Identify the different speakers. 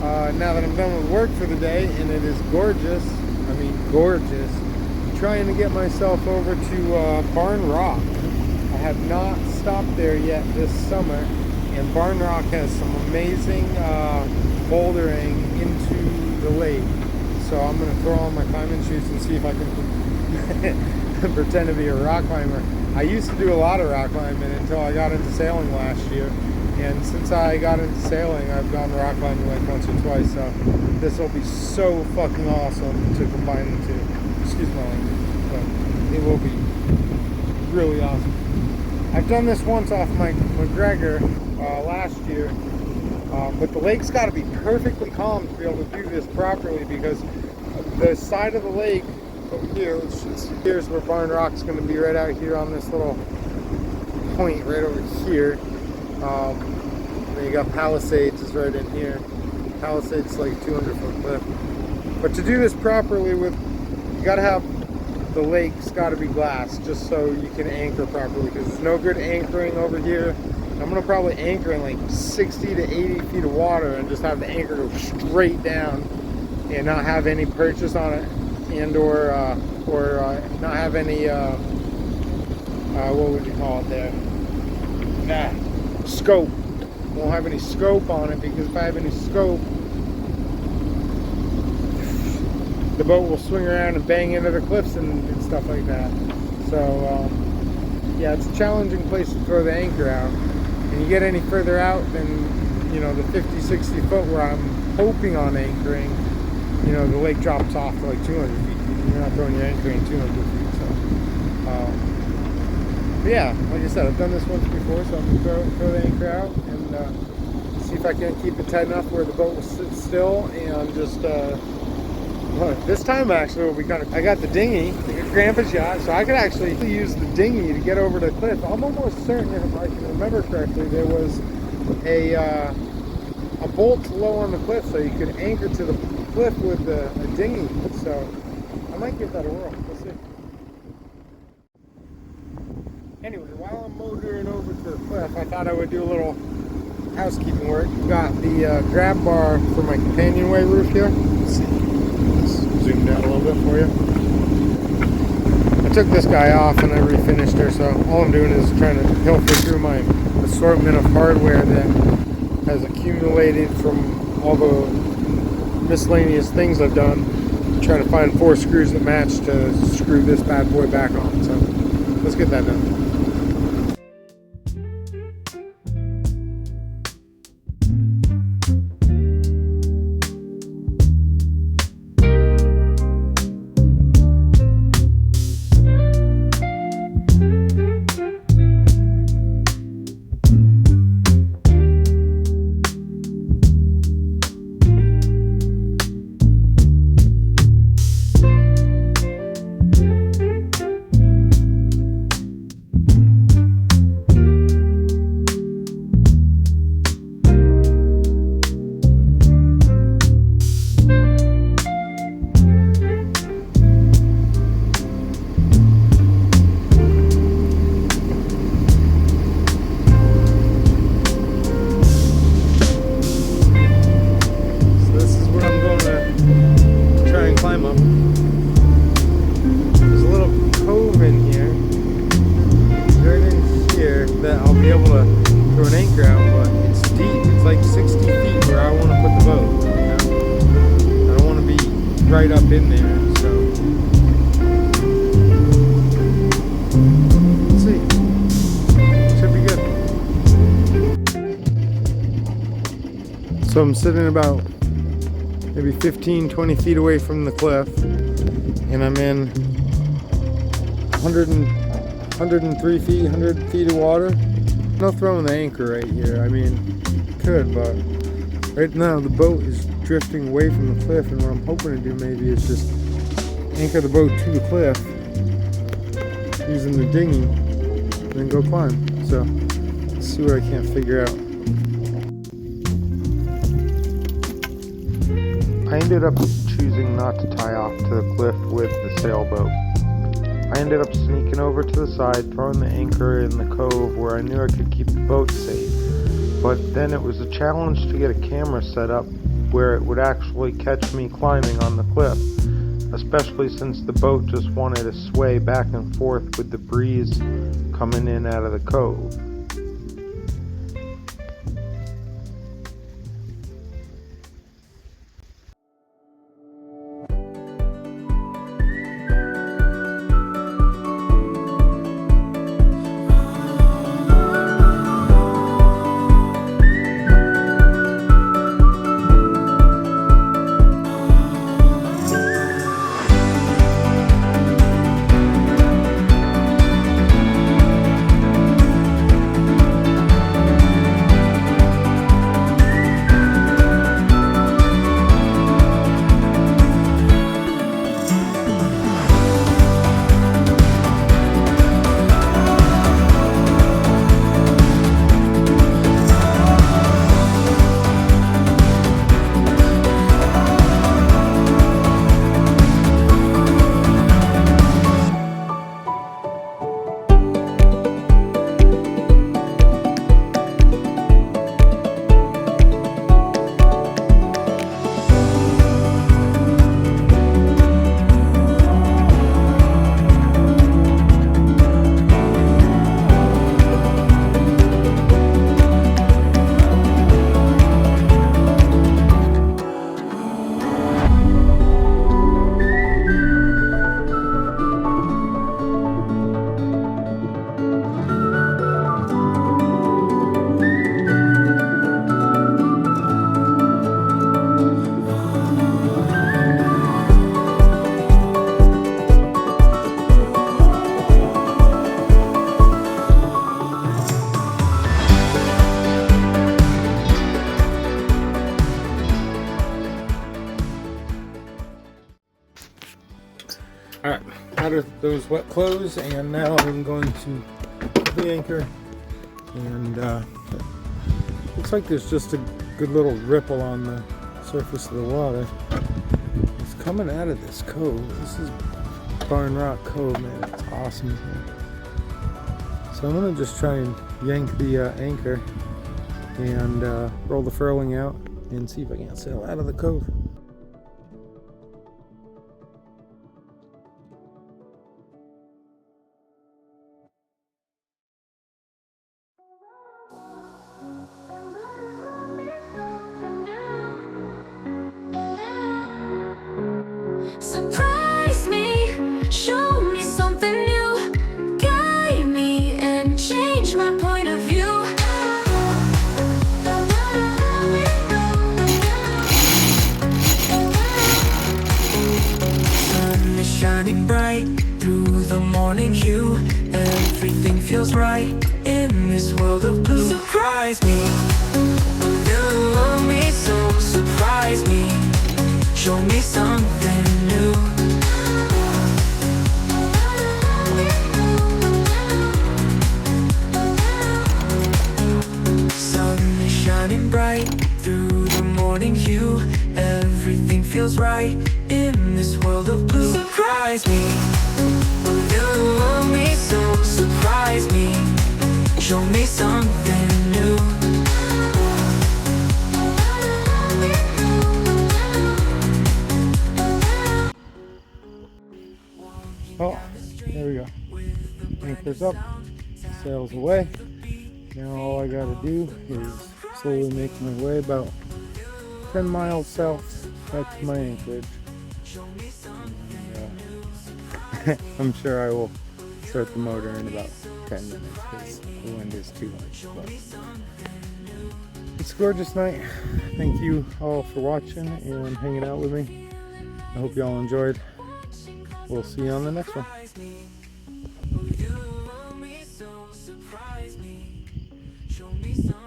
Speaker 1: now that I'm done with work for the day, and it is gorgeous. I mean, gorgeous. I'm trying to get myself over to Barn Rock. I have not stopped there yet this summer, and Barn Rock has some amazing bouldering into the lake. So I'm going to throw on my climbing shoes and see if I can pretend to be a rock climber. I used to do a lot of rock climbing until I got into sailing last year. And since I got into sailing, I've gone rock climbing like once or twice. So this will be so fucking awesome to combine the two. Excuse my language, but it will be really awesome. I've done this once off my McGregor last year. But the lake's got to be perfectly calm to be able to do this properly, because the side of the lake over here, here's where Barn Rock's going to be, right out here on this little point right over here. Then you got Palisades is right in here. Palisades like 200-foot cliff. But to do this properly, you got to have the lake's got to be glass, just so you can anchor properly, because there's no good anchoring over here. I'm going to probably anchor in like 60 to 80 feet of water and just have the anchor go straight down and not have any purchase on it, and or not have any what would you call it there? Scope. Won't have any scope on it, because if I have any scope, the boat will swing around and bang into the cliffs and stuff like that. So yeah, it's a challenging place to throw the anchor out. And you get any further out than, you know, the 50-60 foot where I'm hoping on anchoring, you know, the lake drops off to like 200 feet. You're not throwing your anchor in 200 feet. So but yeah, like I said, I've done this once before, so I'm going to throw the anchor out and see if I can keep it tight enough where the boat will sit still, and just this time actually will be kind of, I got the dinghy, the grandpa's yacht, so I could actually use the dinghy to get over the cliff. I'm almost certain, if I can remember correctly, there was a bolt low on the cliff, so you could anchor to the cliff with a dinghy. So I might give that a whirl. We'll see. Anyway, while I'm motoring over to the cliff, I thought I would do a little housekeeping work. Got the grab bar for my companionway roof here. Let's see. Zoom down a little bit for you. I took this guy off and I refinished her, so all I'm doing is trying to pilfer through my assortment of hardware that has accumulated from all the miscellaneous things I've done, to try to find 4 screws that match to screw this bad boy back on. So let's get that done. Right up in there, so let's see. Should be good. So I'm sitting about maybe 15-20 feet away from the cliff, and I'm in 103 feet, 100 feet of water. No throwing the anchor right here. I mean, could, but right now the boat is drifting away from the cliff, and what I'm hoping to do maybe is just anchor the boat to the cliff using the dinghy and then go climb. So let's see what I can't figure out. I ended up choosing not to tie off to the cliff with the sailboat. I ended up sneaking over to the side, throwing the anchor in the cove where I knew I could keep the boat safe. but then it was a challenge to get a camera set up where it would actually catch me climbing on the cliff, especially since the boat just wanted to sway back and forth with the breeze coming in out of the cove. Alright, out of those wet clothes, and now I'm going to the anchor, and looks like there's just a good little ripple on the surface of the water. It's coming out of this cove. This is Barn Rock Cove, man. It's awesome here. So I'm going to just try and yank the anchor and roll the furling out and see if I can't sail out of the cove.
Speaker 2: Surprise me, show me something new, guide me and change my point of view. Sun is shining bright through the morning hue. Everything feels right in this world of blue. Surprise me, you love me so. Surprise me, show me something new. Sun is shining bright through the morning hue. Everything feels right in this world of blue. Surprise me, you love me so. Surprise me, show me something new.
Speaker 1: Oh, there we go. Anchor's up, sails away. Now all I gotta do is slowly make my way about 10 miles south back to my anchorage. And, I'm sure I will start the motor in about 10 minutes because the wind is too much. But it's a gorgeous night. Thank you all for watching and hanging out with me. I hope you all enjoyed. We'll see you on the next one.
Speaker 2: You love me so, surprise me, show me something.